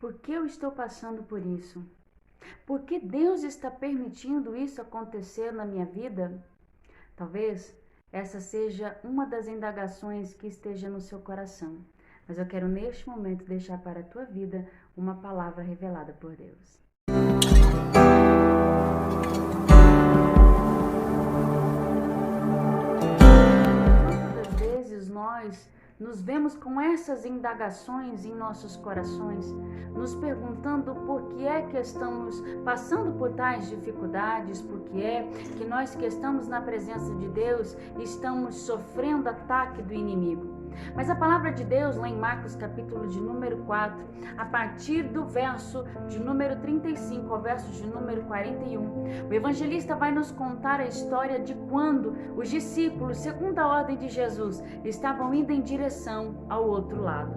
Por que eu estou passando por isso? Por que Deus está permitindo isso acontecer na minha vida? Talvez essa seja uma das indagações que esteja no seu coração. Mas eu quero neste momento deixar para a tua vida uma palavra revelada por Deus. Muitas vezes nós nos vemos com essas indagações em nossos corações, nos perguntando por que é que estamos passando por tais dificuldades, por que é que nós que estamos na presença de Deus estamos sofrendo ataque do inimigo. Mas a palavra de Deus, lá em Marcos capítulo de número 4, a partir do verso de número 35 ao verso de número 41, o evangelista vai nos contar a história de quando os discípulos, segundo a ordem de Jesus, estavam indo em direção ao outro lado.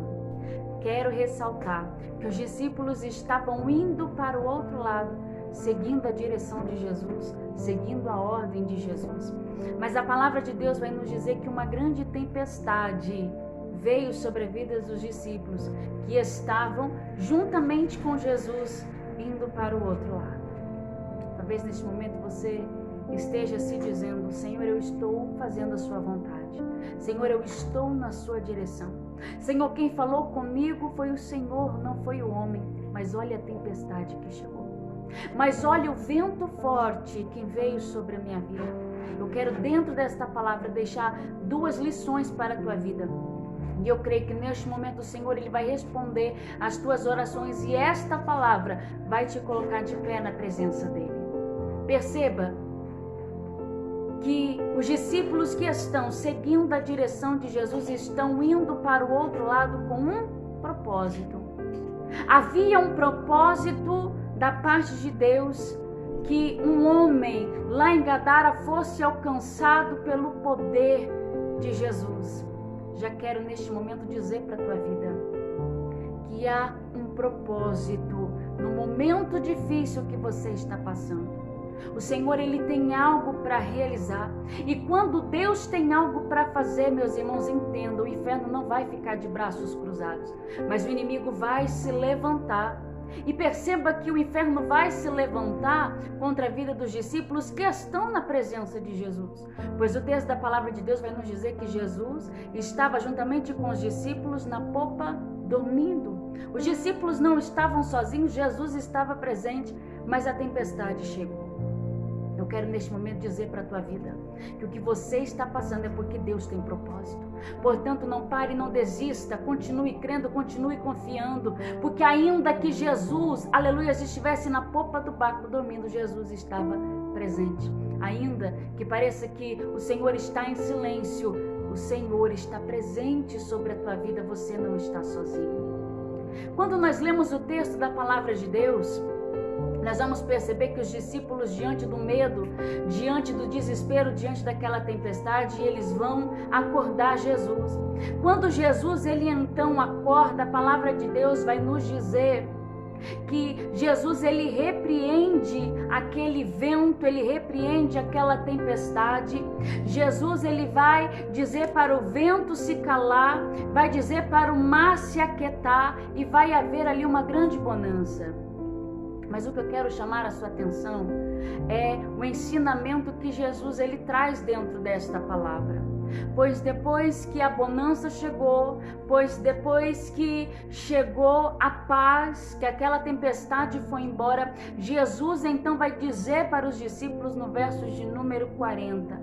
Quero ressaltar que os discípulos estavam indo para o outro lado, seguindo a direção de Jesus, seguindo a ordem de Jesus. Mas a palavra de Deus vai nos dizer que uma grande tempestade veio sobre a vida dos discípulos que estavam juntamente com Jesus indo para o outro lado. Talvez neste momento você esteja se dizendo: Senhor, eu estou fazendo a sua vontade. Senhor, eu estou na sua direção. Senhor, quem falou comigo foi o Senhor, não foi o homem. Mas olha a tempestade que chegou. Mas olha o vento forte que veio sobre a minha vida. Eu quero dentro desta palavra deixar duas lições para a tua vida. E eu creio que neste momento o Senhor ele vai responder às tuas orações e esta palavra vai te colocar de pé na presença dele. Perceba que os discípulos que estão seguindo a direção de Jesus estão indo para o outro lado com um propósito. Havia um propósito da parte de Deus, que um homem lá em Gadara fosse alcançado pelo poder de Jesus. Já quero neste momento dizer para a tua vida que há um propósito no momento difícil que você está passando. O Senhor, ele tem algo para realizar. E quando Deus tem algo para fazer, meus irmãos, entendam, o inferno não vai ficar de braços cruzados, mas o inimigo vai se levantar. E perceba que o inferno vai se levantar contra a vida dos discípulos que estão na presença de Jesus. Pois o texto da palavra de Deus vai nos dizer que Jesus estava juntamente com os discípulos na popa dormindo. Os discípulos não estavam sozinhos, Jesus estava presente, mas a tempestade chegou. Eu quero neste momento dizer para a tua vida que o que você está passando é porque Deus tem propósito. Portanto, não pare, não desista, continue crendo, continue confiando, porque ainda que Jesus, aleluia, estivesse na popa do barco dormindo, Jesus estava presente. Ainda que pareça que o Senhor está em silêncio, o Senhor está presente sobre a tua vida, você não está sozinho. Quando nós lemos o texto da palavra de Deus, nós vamos perceber que os discípulos, diante do medo, diante do desespero, diante daquela tempestade, eles vão acordar Jesus. Quando Jesus, ele então acorda, a palavra de Deus vai nos dizer que Jesus, ele repreende aquele vento, ele repreende aquela tempestade. Jesus, ele vai dizer para o vento se calar, vai dizer para o mar se aquietar e vai haver ali uma grande bonança. Mas o que eu quero chamar a sua atenção é o ensinamento que Jesus ele traz dentro desta palavra. Pois depois que a bonança chegou, pois depois que chegou a paz, que aquela tempestade foi embora, Jesus então vai dizer para os discípulos no verso de número 40,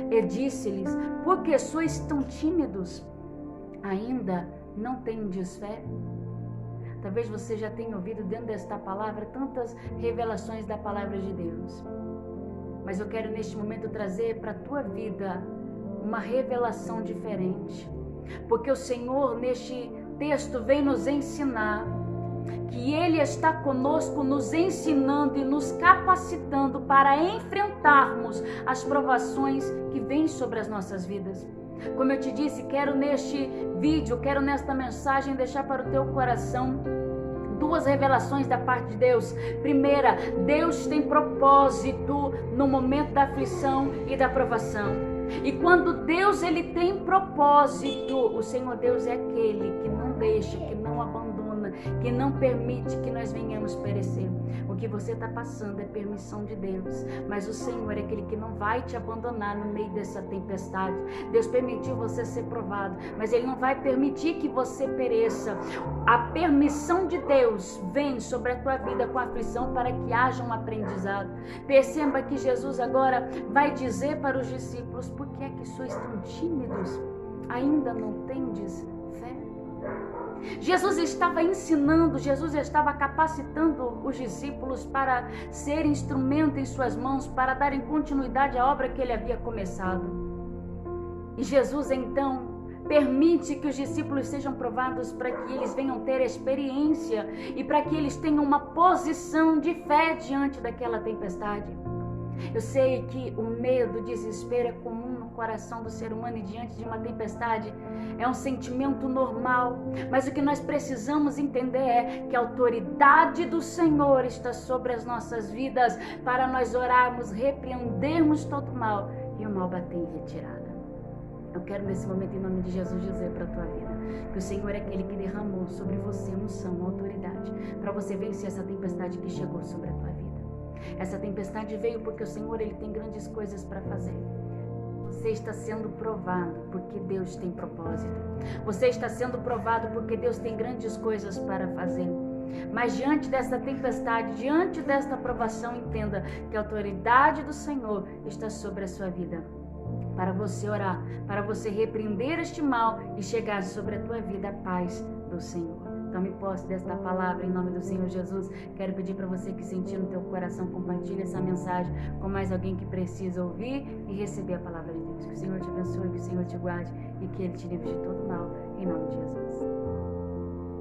e disse-lhes: por que sois tão tímidos? Ainda não tendes fé? Talvez você já tenha ouvido dentro desta palavra tantas revelações da palavra de Deus. Mas eu quero neste momento trazer para a tua vida uma revelação diferente. Porque o Senhor neste texto vem nos ensinar que Ele está conosco, nos ensinando e nos capacitando para enfrentarmos as provações que vêm sobre as nossas vidas. Como eu te disse, quero neste vídeo, quero nesta mensagem deixar para o teu coração duas revelações da parte de Deus. Primeira, Deus tem propósito no momento da aflição e da provação. E quando Deus ele tem propósito, o Senhor Deus é aquele que não deixa, que não abandona, eterna, que não permite que nós venhamos perecer. O que você está passando é permissão de Deus, mas o Senhor é aquele que não vai te abandonar no meio dessa tempestade. Deus permitiu você ser provado, mas Ele não vai permitir que você pereça. A permissão de Deus vem sobre a tua vida com aflição para que haja um aprendizado. Perceba que Jesus agora vai dizer para os discípulos: por que é que sois tão tímidos? Ainda não tendes fé? Jesus estava ensinando, Jesus estava capacitando os discípulos para ser instrumento em suas mãos, para darem continuidade à obra que Ele havia começado. E Jesus então permite que os discípulos sejam provados para que eles venham ter experiência e para que eles tenham uma posição de fé diante daquela tempestade. Eu sei que o medo, o desespero é comum no coração do ser humano e diante de uma tempestade é um sentimento normal, mas o que nós precisamos entender é que a autoridade do Senhor está sobre as nossas vidas para nós orarmos, repreendermos todo o mal e o mal bater em retirada. Eu quero nesse momento, em nome de Jesus, dizer para a tua vida que o Senhor é aquele que derramou sobre você unção, autoridade, para você vencer essa tempestade que chegou sobre a tua vida. Essa tempestade veio porque o Senhor, Ele tem grandes coisas para fazer. Você está sendo provado porque Deus tem propósito. Você está sendo provado porque Deus tem grandes coisas para fazer. Mas diante dessa tempestade, diante desta provação, entenda que a autoridade do Senhor está sobre a sua vida. Para você orar, para você repreender este mal e chegar sobre a tua vida a paz do Senhor. Tome posse desta palavra em nome do Senhor Jesus. Quero pedir para você que sentir no teu coração, compartilhe essa mensagem com mais alguém que precisa ouvir e receber a palavra de Deus. Que o Senhor te abençoe, que o Senhor te guarde e que Ele te livre de todo mal, em nome de Jesus.